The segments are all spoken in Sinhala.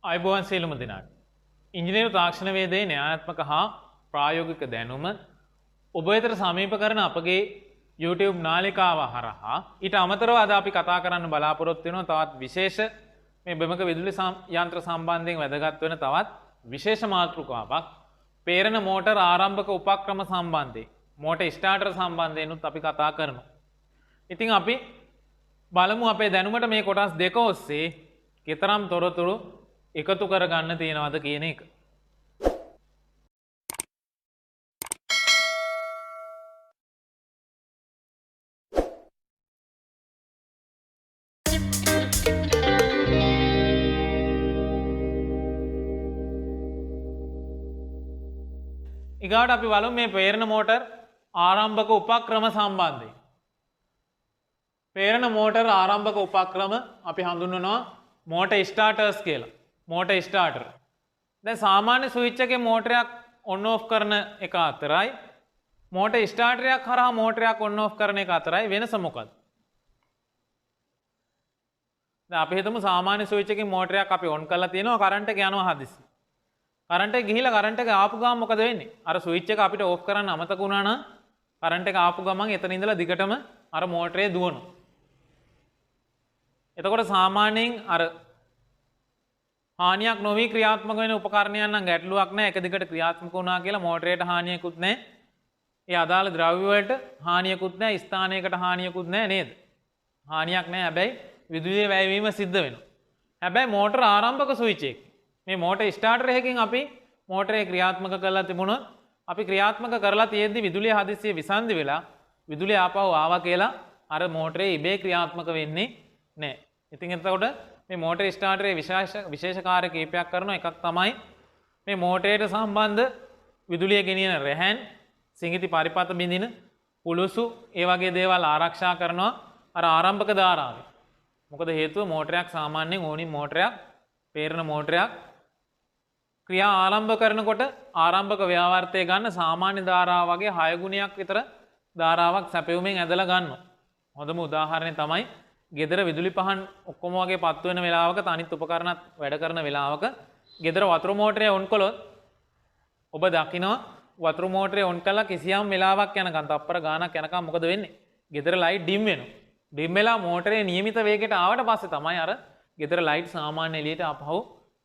අයිබෝවන් සියලුම දෙනාට. ඉංජිනේරු තාක්ෂණ වේදයේ න්‍යායාත්මක හා ප්‍රායෝගික දැනුම ඔබ වෙතට සමීප කරන අපගේ YouTube නාලිකාව හරහා ඊට අමතරව අද අපි කතා කරන්න බලාපොරොත්තු වෙනවා තවත් විශේෂ මේ බෙමක විදුලි යන්ත්‍ර සම්බන්ධයෙන් වැදගත් වෙන තවත් විශේෂ මාතෘකාවක් පේරණ මෝටර් ආරම්භක උපක්‍රම සම්බන්ධයෙන් මෝටර් ස්ටාර්ටර් සම්බන්ධයෙන් උත් අපි කතා කරනවා. ඉතින් අපි බලමු අපේ දැනුමට මේ කොටස් දෙක ඔස්සේ කතරම් තොරතුරු එකතු කරගන්න තියෙනවද කියන එක. ඊගාට අපි බලමු මේ පේරණ මෝටර් ආරම්භක උපක්‍රම සම්බන්ධයෙන්. පේරණ මෝටර් ආරම්භක උපක්‍රම අපි හඳුන්වනවා මෝටර් ස්ටාර්ටර්ස් කියලා. Motor starter. දැන් සාමාන්‍ය ස්විච් එකේ මෝටරයක් ඔන් ඔෆ් කරන එක අතරයි මෝටර් ස්ටාර්ටරයක් හරහා මෝටරයක් ඔන් ඔෆ් කරන එක අතරයි වෙනස මොකක්ද? දැන් අපි හිතමු සාමාන්‍ය ස්විච් එකේ මෝටරයක් අපි ඔන් කරලා තියෙනවා කරන්ට් එක යනවා හදිස්සි. කරන්ට් එක ගිහිලා කරන්ට් එක ආපු ගමන් මොකද වෙන්නේ? අර ස්විච් එක අපිට ඕෆ් කරන්න අමතක වුණා නම් කරන්ට් එක ආපු ගමන් එතන ඉඳලා දිගටම අර මෝටරේ දුවනවා. එතකොට සාමාන්‍යයෙන් අර හානියක් නොවි ක්‍රියාත්මක වෙන උපකරණයක් නම් ගැටලුවක් නැහැ. එක දිගට ක්‍රියාත්මක වුණා කියලා මෝටරේට හානියකුත් නැහැ. ඒ අදාළ ද්‍රව්‍ය වලට හානියකුත් නැහැ. ස්ථානයකට හානියකුත් නැහැ නේද? හානියක් නැහැ. හැබැයි විදුලිය වැයවීම සිද්ධ වෙනවා. හැබැයි මෝටර ආරම්භක ස්විච් එක මේ මෝටර් ස්ටාර්ටර් එකකින් අපි මෝටරේ ක්‍රියාත්මක කරලා තිබුණොත් අපි ක්‍රියාත්මක කරලා තියෙද්දි විදුලිය හදිස්සියේ විසන්ධි වෙලා විදුලිය ආපහු ආවා කියලා අර මෝටරේ ඉබේ ක්‍රියාත්මක වෙන්නේ නැහැ. ඉතින් එතකොට මේ මෝටර් ස්ටාර්ටරේ විශේෂ කාර්ය කීපයක් කරනවා. එකක් තමයි මේ මෝටරේට සම්බන්ධ විදුලිය ගෙනියන රැහැන්, සිඟිති පරිපත බිඳින පුලුසු ඒ වගේ දේවල් ආරක්ෂා කරනවා අර ආරම්භක ධාරාවෙන්. මොකද හේතුව මෝටරයක් සාමාන්‍යයෙන් ඕනින් මෝටරයක් පේරණ මෝටරයක් ක්‍රියා ආරම්භ කරනකොට ආරම්භක ව්‍යාවර්තය ගන්න සාමාන්‍ය ධාරාව වගේ 6 ගුණයක් විතර ධාරාවක් සැපයුමෙන් ඇදලා ගන්නවා. හොඳම උදාහරණය තමයි ගෙදර විදුලි පහන් ඔක්කොම වගේ පත්තු වෙන වෙලාවක තනිත් උපකරණත් වැඩ කරන වෙලාවක ගෙදර වතුර මෝටරය ඔන් කළොත් ඔබ දකිනවා වතුර මෝටරය ඔන් කළා කිසියම් වෙලාවක් යනකම් තප්පර ගාණක් යනකම් මොකද වෙන්නේ? ගෙදර ලයිට් ඩිම් වෙනවා. ඩිම් වෙලා මෝටරේ නියමිත වේගයට ආවට පස්සේ තමයි අර ගෙදර ලයිට් සාමාන්‍ය එළියට ආපහු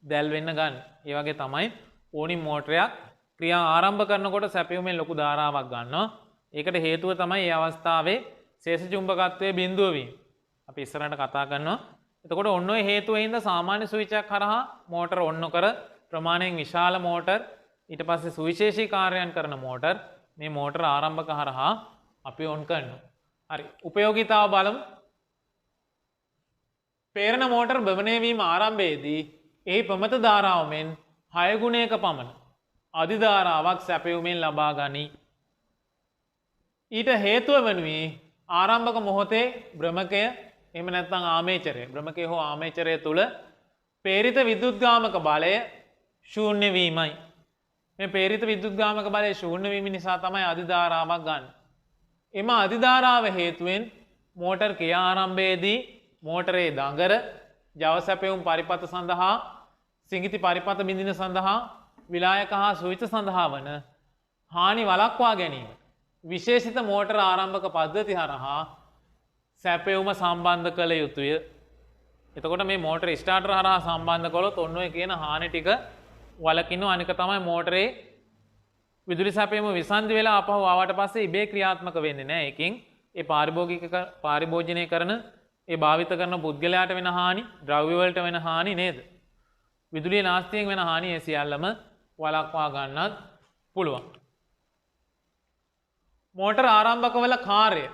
දැල් වෙන්න ගන්න. ඒ වගේ තමයි ඕනින් මෝටරයක් ක්‍රියා ආරම්භ කරනකොට සැපයුමෙන් ලොකු ධාරාවක් ගන්නවා. ඒකට හේතුව තමයි මේ අවස්ථාවේ ශේෂ චුම්බකත්වයේ බිඳුව වීම. අපි ඉස්සරහට කතා කරනවා. එතකොට ඔන්න ඔය හේතුවෙන් හින්දා සාමාන්‍ය ස්විච් එකක් හරහා මෝටර ඔන් නොකර ප්‍රමාණයෙන් විශාල මෝටර් ඊට පස්සේ සුවිශේෂී කාර්යයන් කරන මෝටර් මේ මෝටර ආරම්භක හරහා අපි ඔන් කරනවා. හරි. උපයෝගීතාව බලමු. පේරණ මෝටර් භවනය වීම ආරම්භයේදී එහි ප්‍රමත ධාරාව මෙන් 6 ගුණයක පමණ අධි ධාරාවක් සැපයුමෙන් ලබා ගනී. ඊට හේතුව වනුයේ ආරම්භක මොහොතේ භ්‍රමකය එහෙම නැත්නම් ආමේචරය භ්‍රමකය හෝ ආමේචරය තුල ප්‍රේරිත විද්‍යුත්ගාමක බලය ශූන්‍ය වීමයි. මේ ප්‍රේරිත විද්‍යුත්ගාමක බලය ශූන්‍ය වීම නිසා තමයි අධි ධාරාවක් ගන්න. එම අධි ධාරාව හේතුවෙන් මෝටර් ක්‍රියා ආරම්භයේදී මෝටරේ දඟර ජව සැපයුම් පරිපත සඳහා සිඟිති පරිපත බිඳින සඳහා විලායක හා ස්විච් සඳහා වන හානි වළක්වා ගැනීම විශේෂිත මෝටර ආරම්භක පද්ධති හරහා සැපයුම සම්බන්ධ කළ යුතුය. එතකොට මේ මෝටර ස්ටාර්ටර් හරහා සම්බන්ධ කළොත් ඔන්න ඔය කියන හානි ටික වළකිනවා. අනික තමයි මෝටරේ විදුලි සැපයුම විසන්ධි වෙලා ආපහු ආවට පස්සේ ඉබේ ක්‍රියාත්මක වෙන්නේ නැහැ. ඒකෙන් ඒ පාරිභෝජනය කරන ඒ භාවිත කරන පුද්ගලයාට වෙන හානි, ද්‍රව්‍ය වලට වෙන හානි නේද? විදුලිය නාස්තියෙන් වෙන හානි ඒ සියල්ලම වළක්වා ගන්නත් පුළුවන්. මෝටර ආරම්භකවල කාර්ය.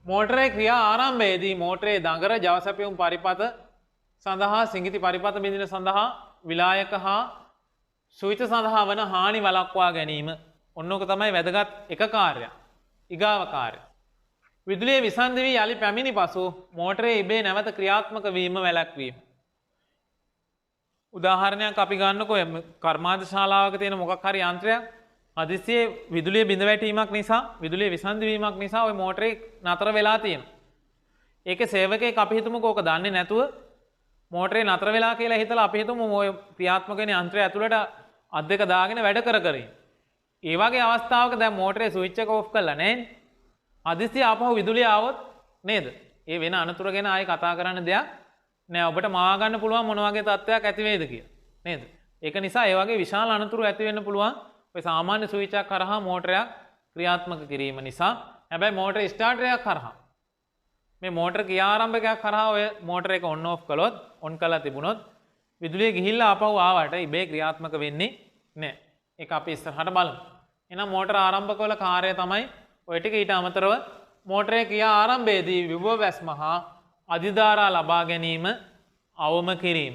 මෝටරේ ක්‍රියා ආරම්භයේදී මෝටරේ දඟර ජව සැපයුම් පරිපත සඳහා සිඟිති පරිපත බිඳින සඳහා විලායක හා ස්විච් සඳහා වන හානි වළක්වා ගැනීම. ඔන්නෝක තමයි වැදගත් එක කාර්යයක්. ඊගාව කාර්යය. විදුලිය විසන්ධි වී යලි පැමිණි පසු මෝටරේ ඉබේ නැවත ක්‍රියාත්මක වීම වැළැක්වීම. උදාහරණයක් අපි ගන්නකො කර්මාන්ත ශාලාවක තියෙන මොකක් හරි යන්ත්‍රයක් හදිස්සියේ විදුලිය බිඳ වැටීමක් නිසා විදුලිය විසන්ධි වීමක් නිසා ওই මෝටරේ නතර වෙලා තියෙනවා. ඒකේ සේවකයෙක් අපි හිතමුකෝ ඕක දන්නේ නැතුව මෝටරේ නතර වෙලා කියලා හිතලා අපි හිතමු ඔය ක්‍රියාත්මක වෙන යන්ත්‍රය ඇතුළට අත් දෙක දාගෙන වැඩ කර කර ඉන්න. ඒ වගේ අවස්ථාවක දැන් මෝටරේ ස්විච් එක ඕෆ් කරලා නැහැ. හදිස්සිය ආපහු විදුලිය ආවොත් නේද? ඒ වෙන අනතුර ගැන ආයේ කතා කරන්න දෙයක් නෑ. ඔබට මවා ගන්න පුළුවන් මොන වගේ තත්ත්වයක් ඇති වේද කියලා. නේද? ඒක නිසා ඒ වගේ විශාල අනතුරු ඇති වෙන්න පුළුවන් ඔය සාමාන්‍ය ස්විච් එකක් කරහා මෝටරයක් ක්‍රියාත්මක කිරීම නිසා. හැබැයි මෝටර ස්ටාර්ටරයක් කරහා මේ මෝටර ක්‍රියාරම්භකයක් කරහා ඔය මෝටර එක ඔන් ඕෆ් කළොත් ඔන් කරලා තිබුණොත් විදුලිය ගිහිල්ලා ආපහු ආවට ඉබේ ක්‍රියාත්මක වෙන්නේ නැහැ. ඒක අපි ඉස්සරහට බලමු. එහෙනම් මෝටර ආරම්භකවල කාර්යය තමයි ඔය ටික. ඊට අමතරව මෝටරේ ක්‍රියා ආරම්භයේදී විභව වැස්ම හා අධිධාරා ලබා ගැනීම අවම කිරීම.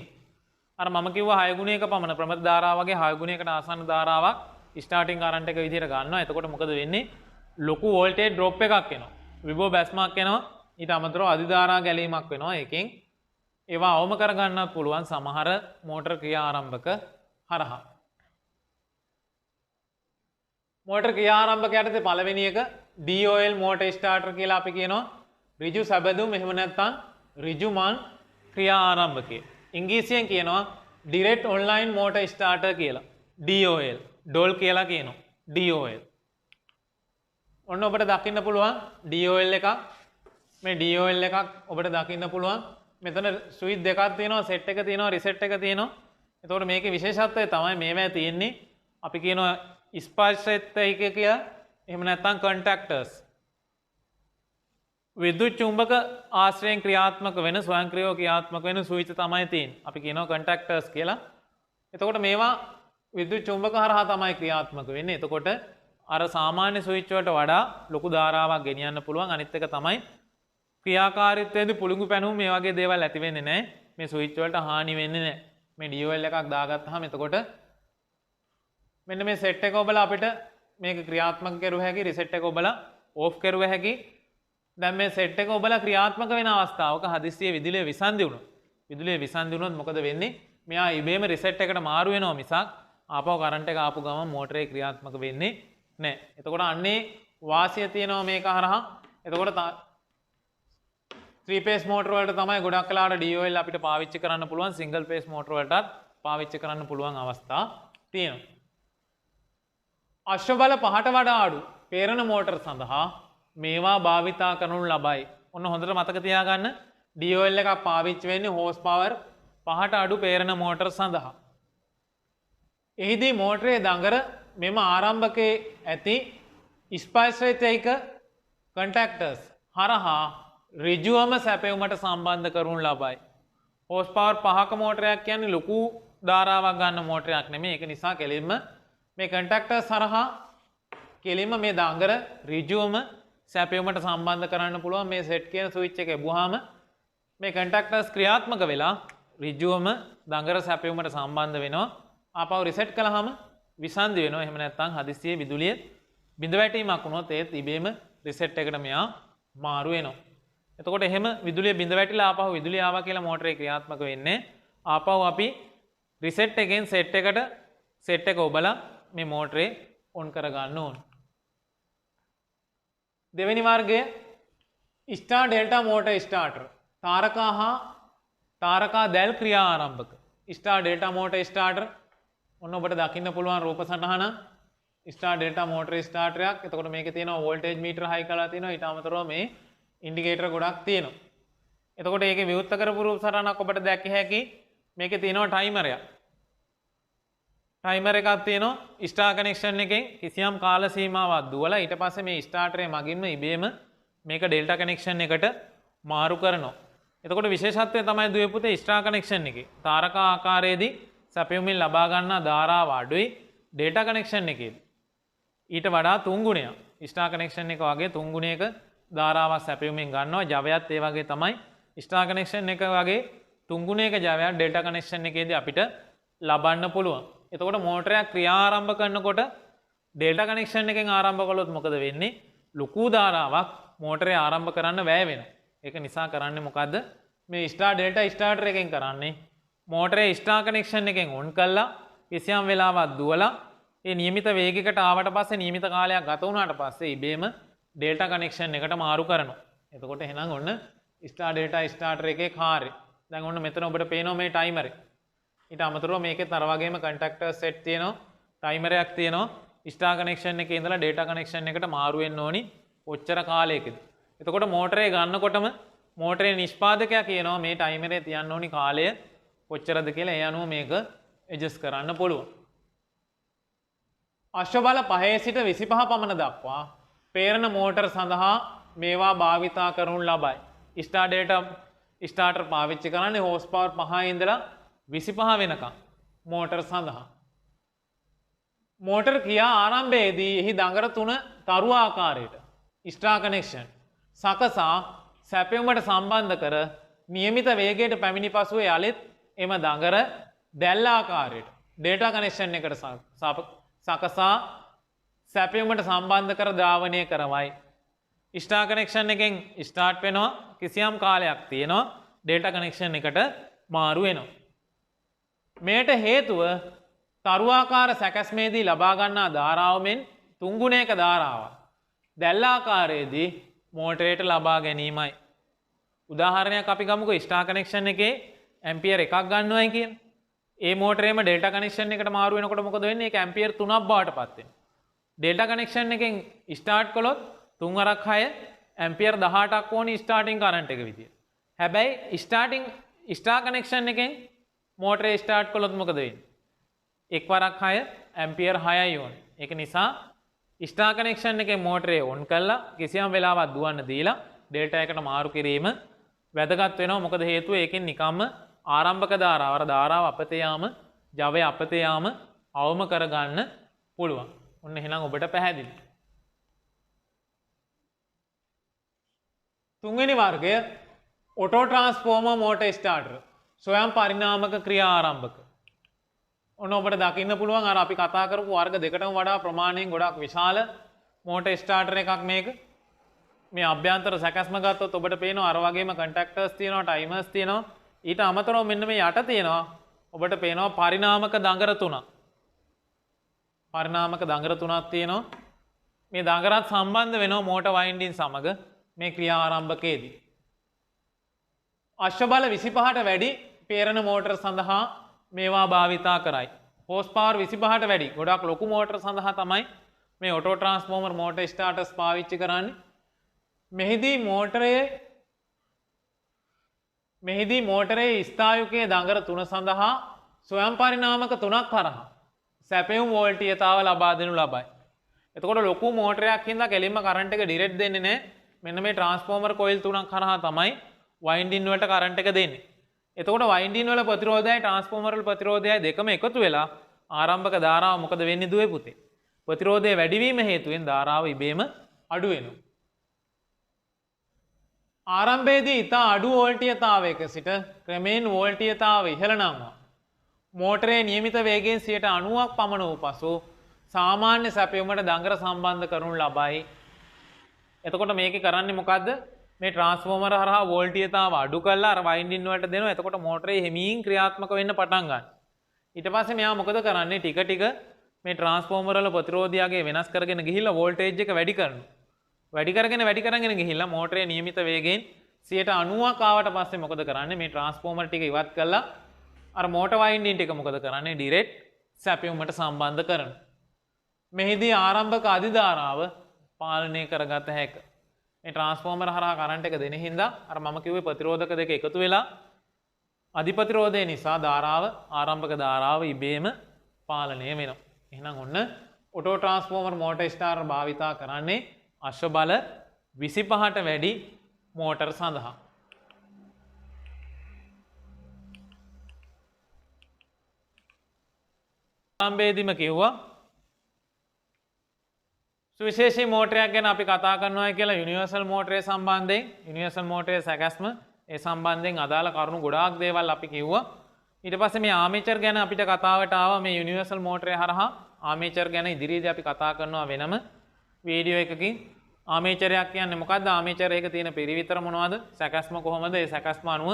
අර මම කිව්වා 6 ගුණයක පමණ ප්‍රමත ධාරාව වගේ 6 ගුණයකට ආසන්න ධාරාවක් ස්ටාර්ටින් කරන්ට් එක විදිහට ගන්නවා. එතකොට මොකද වෙන්නේ? ලොකු වෝල්ටේජ් ඩ්‍රොප් එකක් එනවා. විභව බැස්මක් එනවා. ඊට අමතරව අධිධාරා ගැලීමක් වෙනවා. ඒකෙන් ඒවා අවම කරගන්නත් පුළුවන් සමහර මෝටර ක්‍රියා ආරම්භක හරහා. මෝටර ක්‍රියා ආරම්භක යටතේ පළවෙනි එක DOL මෝටර් ස්ටාර්ටර් කියලා අපි කියනවා. ඍජු සැබදුම් එහෙම නැත්නම් ඍජුමන් ක්‍රියා ආරම්භකය. ඉංග්‍රීසියෙන් කියනවා ඩිරෙක්ට් ඔන්ලයින් මෝටර් ස්ටාර්ටර් කියලා. DOL. ඩෝල් කියලා කියනවා. DOL. ඔන්න ඔබට දකින්න පුළුවන් DOL එකක්. මේ DOL එකක් ඔබට දකින්න පුළුවන්. මෙතන ස්විච් දෙකක් තියෙනවා, සෙට් එක තියෙනවා, රිසෙට් එක තියෙනවා. එතකොට මේකේ විශේෂත්වය තමයි මේවා තියෙන්නේ අපි කියනවා ස්පර්ශෙත් එක කියලා. එහෙම නැත්නම් කන්ටැක්ටර්ස්. විද්‍යුත් චුම්බක ආශ්‍රයෙන් ක්‍රියාත්මක වෙන ස්වයංක්‍රීයව ක්‍රියාත්මක වෙන ස්විච් තමයි තියෙන්නේ. අපි කියනවා කන්ටැක්ටර්ස් කියලා. එතකොට මේවා විද්‍යුත් චුම්බක හරහා තමයි ක්‍රියාත්මක වෙන්නේ. එතකොට අර සාමාන්‍ය ස්විච් වලට වඩා ලොකු ධාරාවක් ගෙනියන්න පුළුවන්. අනිත් එක තමයි ක්‍රියාකාරීත්වයේදී පුළුඟු පැනවුම් මේ වගේ දේවල් ඇති වෙන්නේ නැහැ. මේ ස්විච් වලට හානි වෙන්නේ නැහැ. මේ DOL එකක් දාගත්තාම එතකොට මෙන්න මේ සෙට් එක ඔබලා අපිට මේක ක්‍රියාත්මක කරුව හැකි, රිසෙට් එක ඔබලා ඕෆ් කරුව හැකි. දැන් මේ සෙට් එක ඔබලා ක්‍රියාත්මක වෙන අවස්ථාවක හදිස්සියේ විදුලිය විසන්ධි වුණොත්. විදුලිය විසන්ධි වුණොත් මොකද වෙන්නේ? මෙයා ඉබේම රිසෙට් එකට මාරු වෙනවා මිසක් ආපහු කරන්ට් එක ආපු ගමන් මෝටරේ ක්‍රියාත්මක වෙන්නේ නැහැ. එතකොට අන්නේ වාසිය තියෙනවා මේක හරහා. එතකොට 3 phase motor වලට තමයි ගොඩක් වෙලාවට DOL අපිට පාවිච්චි කරන්න පුළුවන්. single phase motor වලටත් පාවිච්චි කරන්න පුළුවන් අවස්ථා තියෙනවා. අශ්ව බල 5ට වඩා අඩු පේරණ මෝටර සඳහා මේවා භාවිතා කරනු ලබයි. ඔන්න හොඳට මතක තියාගන්න DOL එකක් පාවිච්චි වෙන්නේ හෝස් පවර් 5ට අඩු පේරණ මෝටර සඳහා. එහිදී මෝටරේ දඟර මෙම ආරම්භකයේ ඇති ස්පර්ශයේක කන්ටැක්ටර්ස් හරහා ඍජුවම සැපයුමට සම්බන්ධ කරනු ලබයි. හෝස් පවර් 5ක මෝටරයක් කියන්නේ ලොකු ධාරාවක් ගන්න මෝටරයක් නෙමෙයි. ඒක නිසා කෙලින්ම මේ කන්ටැක්ටර්ස් හරහා කෙලින්ම මේ දඟර ඍජුවම සැපයුමට සම්බන්ධ කරන්න පුළුවන්. මේ සෙට් කියන ස්විච් එක එබුවාම මේ කන්ටැක්ටර්ස් ක්‍රියාත්මක වෙලා ඍජුවම දඟර සැපයුමට සම්බන්ධ වෙනවා. ආපහු රිසෙට් කළාම විසන්ධි වෙනවා. එහෙම නැත්නම් හදිස්සියේ විදුලිය බිඳ වැටීමක් වුණොත් ඒත් ඉබේම රිසෙට් එකට මෙයා මාරු වෙනවා. එතකොට එහෙම විදුලිය බිඳ වැටිලා ආපහු විදුලිය ආවා කියලා මෝටරේ ක්‍රියාත්මක වෙන්නේ. ආපහු අපි රිසෙට් එකෙන් සෙට් එකට සෙට් එක ඔබලා මේ මෝටරේ ඔන් කර ගන්න ඕන. දෙවෙනි වර්ගය ස්ටාර් ඩෙල්ටා මෝටර් ස්ටාර්ටර්. තාරකා හා තාරකා දැල් ක්‍රියා ආරම්භක. ස්ටාර් ඩෙල්ටා මෝටර් ස්ටාර්ටර් ඔන්න ඔබට දකින්න පුළුවන් රූප සටහන. ස්ටාර් ඩෙල්ටා මෝටර් ස්ටාර්ටරයක්. එතකොට මේකේ තියෙනවා වෝල්ටේජ් මීටර හයි කරලා තියෙනවා. ඊට අමතරව මේ ඉන්ඩිකේටර් ගොඩක් තියෙනවා. එතකොට ඒකේ විවෘත කරපු රූප සටහනක් ඔබට දැක්ක හැකි. මේකේ තියෙනවා ටයිමරයක්. ටයිමර් එකක් තියෙනවා. ස්ටාර් කනෙක්ෂන් එකෙන් කිසියම් කාල සීමාවක් දුවලා ඊට පස්සේ මේ ස්ටාර්ටරේ මගින්ම ඉබේම මේක ඩෙල්ටා කනෙක්ෂන් එකට මාරු කරනවා. එතකොට විශේෂත්වය තමයි දුවේ පුතේ ස්ටාර් කනෙක්ෂන් එකේ තාරකා ආකාරයේදී සැපයුමින් ලබා ගන්නා ධාරාව අඩුයි ඩේටා කනෙක්ෂන් එකේදී. ඊට වඩා 3 ගුණයක්. ස්ටාර් කනෙක්ෂන් එක වගේ 3 ගුණයක ධාරාවක් සැපයුමින් ගන්නවා. ජවයත් ඒ වගේ තමයි. ස්ටාර් කනෙක්ෂන් එක වගේ 3 ගුණයක ජවයක් ඩෙල්ටා කනෙක්ෂන් එකේදී අපිට ලබන්න පුළුවන්. එතකොට මෝටරයක් ක්‍රියා ආරම්භ කරනකොට ඩෙල්ටා කනෙක්ෂන් එකෙන් ආරම්භ කළොත් මොකද වෙන්නේ? ලොකු ධාරාවක් මෝටරේ ආරම්භ කරන්න වැය වෙනවා. ඒක නිසා කරන්නේ මොකද්ද? මේ ස්ටාර් ඩෙල්ටා ස්ටාර්ටර් එකෙන් කරන්නේ මෝටරේ ස්ටාර් කනෙක්ෂන් එකෙන් ඔන් කළා කිසියම් වෙලාවක් දුවලා ඒ නියමිත වේගයකට ආවට පස්සේ නියමිත කාලයක් ගත වුණාට පස්සේ ඉබේම ඩෙල්ටා කනෙක්ෂන් එකට මාරු කරනවා. එතකොට එහෙනම් ඔන්න ස්ටාර් ඩෙල්ටා ස්ටාර්ටර් එකේ කාර්යය. දැන් ඔන්න මෙතන ඔබට පේනවා මේ ටයිමර් එක. ඊට අමතරව මේකෙත් අර වගේම කන්ටැක්ටර් සෙට් තියෙනවා, ටයිමර් එකක් තියෙනවා. ස්ටාර් කනෙක්ෂන් එකේ ඉඳලා ඩේටා කනෙක්ෂන් එකට මාරු වෙන්න ඕනි ඔච්චර කාලයකදී. එතකොට මෝටරේ ගන්නකොටම මෝටරේ නිෂ්පාදකයා කියනවා මේ ටයිමරේ තියන්න ඕනි කාලය කොච්චරද කියලා. ඒ අනුව මේක ඇඩ්ජස්ට් කරන්න පුළුවන්. අශ්ව බල 5 සිට 25 පමණ දක්වා පේරණ මෝටර සඳහා මේවා භාවිතා කරනු ලබයි. ස්ටාර්ටර් පාවිච්චි කරන්නේ හෝස් පවර් 5 ඉඳලා 25 වෙනකම් මෝටර සඳහා. මෝටර් ක්‍රියා ආරම්භයේදී එහි දඟර 3 තරු ආකාරයට ස්ටාර් කනෙක්ෂන් සකසා සැපයුමට සම්බන්ධ කර නියමිත වේගයට පැමිණි පසුව යලිත් එම දඟර දැල් ආකාරයට ඩේටා කනෙක්ෂන් එකට සකසා සැපයුමට සම්බන්ධ කර ද්‍රාවණය කරවයි. ස්ටාර් කනෙක්ෂන් එකෙන් ස්ටාර්ට් වෙනවා, කිසියම් කාලයක් තියෙනවා, ඩේටා කනෙක්ෂන් එකට මාරු වෙනවා. මේට හේතුව තරුආකාර සැකැස්මේදී ලබා ගන්නා ධාරාව මෙන් 3 ගුණයක ධාරාවක් දැල් ආකාරයේදී මෝටරයට ලබා ගැනීමයි. උදාහරණයක් අපි ගමුකෝ ස්ටාර් කනෙක්ෂන් එකේ ඇම්පියර් එකක් ගන්නවයි කියන. ඒ මෝටරේම ඩෙල්ටා කනෙක්ෂන් එකට මාරු වෙනකොට මොකද වෙන්නේ? ඒක ඇම්පියර් 3ක් බවට පත් වෙනවා. ඩෙල්ටා කනෙක්ෂන් එකෙන් ස්ටාර්ට් කළොත් 3 වරක් 6 ඇම්පියර් 18ක් ඕනි ස්ටාර්ටින් කරන්ට් එක විදියට. හැබැයි ස්ටාර් කනෙක්ෂන් එකෙන් මෝටරේ ස්ටාර්ට් කළොත් මොකද වෙන්නේ? 1 වරක් 6 ඇම්පියර් 6යි ඕනේ. ඒක නිසා ස්ටාර් කනෙක්ෂන් එකේ මෝටරේ ඔන් කළා කිසියම් වෙලාවක් දුවන්න දීලා ඩෙල්ටා එකට මාරු කිරීම වැදගත් වෙනවා. මොකද හේතුව ඒකෙන් නිකම්ම ආරම්භක ධාරාව අර ධාරාව අපතේ යාම ජවය අපතේ යාම අවම කරගන්න පුළුවන්. ඔන්න එහෙනම් ඔබට පැහැදිලි. තුන්වෙනි වර්ගය ඔටෝ ට්‍රාන්ස්ෆෝමර් මෝටර් ස්ටාර්ටර් ස්වයං පරිණාමක ක්‍රියා ආරම්භක. ඔන්න ඔබට දකින්න පුළුවන් අර අපි කතා කරපු වර්ග දෙකටම වඩා ප්‍රමාණයෙන් ගොඩක් විශාල මෝටර් ස්ටාර්ටර් එකක් මේක. මේ අභ්‍යන්තර සැකැස්ම ගත්තොත් ඔබට පේනවා අර වගේම කන්ටැක්ටර්ස් තියෙනවා, ටයිමර්ස් තියෙනවා. ඊට අමතරව මෙන්න මේ යට තියෙනවා ඔබට පේනවා පරිණාමක දඟර 3ක්. පරිණාමක දඟර 3ක් තියෙනවා. මේ දඟරත් සම්බන්ධ වෙනවා මෝටර් වයින්ඩින් සමග මේ ක්‍රියා ආරම්භකයේදී. අශ්ව බල 25ට වැඩි පේරණ මෝටර සඳහා මේවා භාවිතා කරයි. හෝස් පවර් 25ට වැඩි ගොඩක් ලොකු මෝටර සඳහා තමයි මේ ඔටෝ ට්‍රාන්ස්ෆෝමර් මෝටර් ස්ටාර්ටර්ස් පාවිච්චි කරන්නේ. මෙහිදී මෝටරේ ස්ථායුකයේ දඟර 3 සඳහා ස්වයං පරිණාමක 3ක් කරහා සැපයුම් වෝල්ටීයතාව ලබා දෙනු ලබයි. එතකොට ලොකු මෝටරයක් හින්දා කෙලින්ම කරන්ට් එක ඩිරෙක්ට් දෙන්නේ නැහැ. මෙන්න මේ ට්‍රාන්ස්ෆෝමර් කොයිල් 3ක් කරහා තමයි වයින්ඩින් වලට කරන්ට් එක දෙන්නේ. එතකොට වයින්ඩින් වල ප්‍රතිරෝධයයි ට්‍රාන්ස්ෆෝමර් වල ප්‍රතිරෝධයයි දෙකම එකතු වෙලා ආරම්භක ධාරාව මොකද වෙන්නේ දුවේ පුතේ? ප්‍රතිරෝධය වැඩිවීම හේතුවෙන් ධාරාව ඉබේම අඩු වෙනවා. ආරම්භයේදී ඉතා අඩු වෝල්ටීයතාවයක සිට ක්‍රමයෙන් වෝල්ටීයතාව ඉහළ නංවා මෝටරේ නියමිත වේගයෙන් 90ක් පමණ වූ පසු සාමාන්‍ය සැපයුමට දඟර සම්බන්ධ කරනු ලබයි. එතකොට මේකේ කරන්නේ මොකද්ද? මේ ට්‍රාන්ස්ෆෝමර් හරහා වෝල්ටීයතාව අඩු කරලා අර වයින්ඩින් වලට දෙනවා. එතකොට මෝටරේ හිමින් ක්‍රියාත්මක වෙන්න පටන් ගන්නවා. ඊට පස්සේ මෙයා මොකද කරන්නේ? ටික ටික මේ ට්‍රාන්ස්ෆෝමර් වල ප්‍රතිරෝධයගේ වෙනස් කරගෙන ගිහිල්ලා වෝල්ටේජ් එක වැඩි කරනවා. වැඩි කරගෙන ගිහිල්ලා මෝටරේ නියමිත වේගයෙන් 90ක් ආවට පස්සේ මොකද කරන්නේ? මේ ට්‍රාන්ස්ෆෝමර් ටික ඉවත් කරලා අර මෝටර් වයින්ඩින් ටික මොකද කරන්නේ? ඩිරෙක්ට් සැපයුමට සම්බන්ධ කරනවා. මෙහිදී ආරම්භක අධිධාරාව පාලනය කරගත හැකියි. මේ ට්‍රාන්ස්ෆෝමර් හරහා කරන්ට් එක දෙන හින්දා අර මම කිව්වේ ප්‍රතිරෝධක දෙක එකතු වෙලා අධිපතිරෝධය නිසා ධාරාව ආරම්භක ධාරාව ඉබේම පාලනය වෙනවා. එහෙනම් ඔන්න ඔටෝ ට්‍රාන්ස්ෆෝමර් මෝටර් ස්ටාර්ටර් භාවිතා කරන්නේ අශ්ව බල 25ට වැඩි මෝටර් සඳහා. ආරම්භයේදීම කිව්වා සුවිශේෂී මෝටරයක් ගැන අපි කතා කරනවා කියලා යුනිවර්සල් මෝටරේ සම්බන්ධයෙන් යුනිවර්සල් මෝටරේ සැකැස්ම ඒ සම්බන්ධයෙන් අදාළ කරුණු ගොඩාක් දේවල් අපි කිව්වා. ඊට පස්සේ මේ ආමේචර් ගැන අපිට කතාවට ආවා. මේ යුනිවර්සල් මෝටරේ හරහා ආමේචර් ගැන ඉදිරියේදී අපි කතා කරනවා වෙනම වීඩියෝ එකකින්. ආමේචරයක් කියන්නේ මොකද්ද? ආමේචර් එකේ තියෙන පරිවිතර මොනවද? සැකැස්ම කොහොමද? ඒ සැකැස්ම අනුව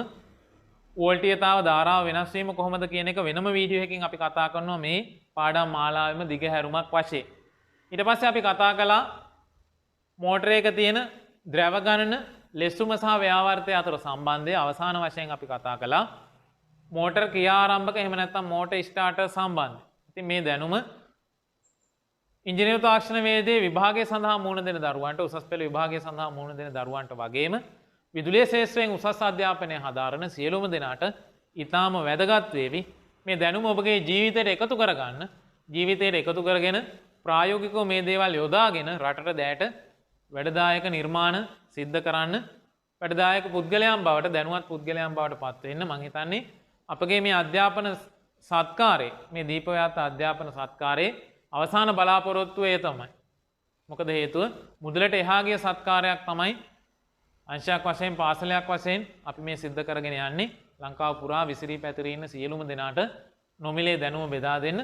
වෝල්ටීයතාව ධාරාව වෙනස් වීම කොහොමද කියන එක වෙනම වීඩියෝ එකකින් අපි කතා කරනවා මේ පාඩම් මාලාවෙම දිගහැරුමක් වශයෙන්. ඊට පස්සේ අපි කතා කළා මෝටරයක තියෙන ද්‍රව ගණන ලෙස්සුම සහ ව්‍යාවර්තය අතර සම්බන්ධය අවසාන වශයෙන් අපි කතා කළා. මෝටර් ක්‍රියාරම්භක එහෙම නැත්නම් මෝටර් ස්ටාර්ටර් සම්බන්ධය. ඉතින් මේ දැනුම ඉංජිනේරු තාක්ෂණ වේදේ විභාගය සඳහා මුහුණ දෙන දරුවන්ට උසස් පෙළ විභාගය සඳහා මුහුණ දෙන දරුවන්ට වගේම විදුලිය ශාස්ත්‍රයෙන් උසස් අධ්‍යාපනය හදාරන සියලුම දෙනාට ඊටාම වැදගත් වේවි. මේ දැනුම ඔබගේ ජීවිතයට එකතු කරගන්න, ජීවිතයට එකතු කරගෙන ප්‍රායෝගිකව මේ දේවල් යොදාගෙන රටට දැයට වැඩදායක නිර්මාණ සිද්ධ කරන්න, වැඩදායක පුද්ගලයන් බවට දැනුවත් පුද්ගලයන් බවට පත් වෙන්න මම හිතන්නේ අපගේ මේ අධ්‍යාපන සත්කාරයේ, මේ දීපව්‍යාප්ත අධ්‍යාපන සත්කාරයේ අවසාන බලාපොරොත්තුව ඒ තමයි. මොකද හේතුව මුදලට එහා ගිය සත්කාරයක් තමයි අංශයක් වශයෙන් පාසලයක් වශයෙන් අපි මේ සිද්ධ කරගෙන යන්නේ. ලංකාව පුරා විසිරී පැතිරී ඉන්න සියලුම දෙනාට නොමිලේ දැනුම බෙදා දෙන්න.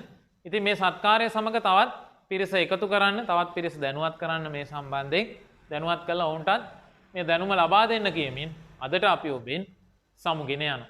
ඉතින් මේ සත්කාරය සමග තවත් පිරිස එකතු කරන්න, තවත් පිරිස දැනුවත් කරන්න මේ සම්බන්ධයෙන් දැනුවත් කළා ඔවුන්ටත් මේ දැනුම ලබා දෙන්න කියමින් අදට අපි ඔබෙන් සමුගෙන යනවා.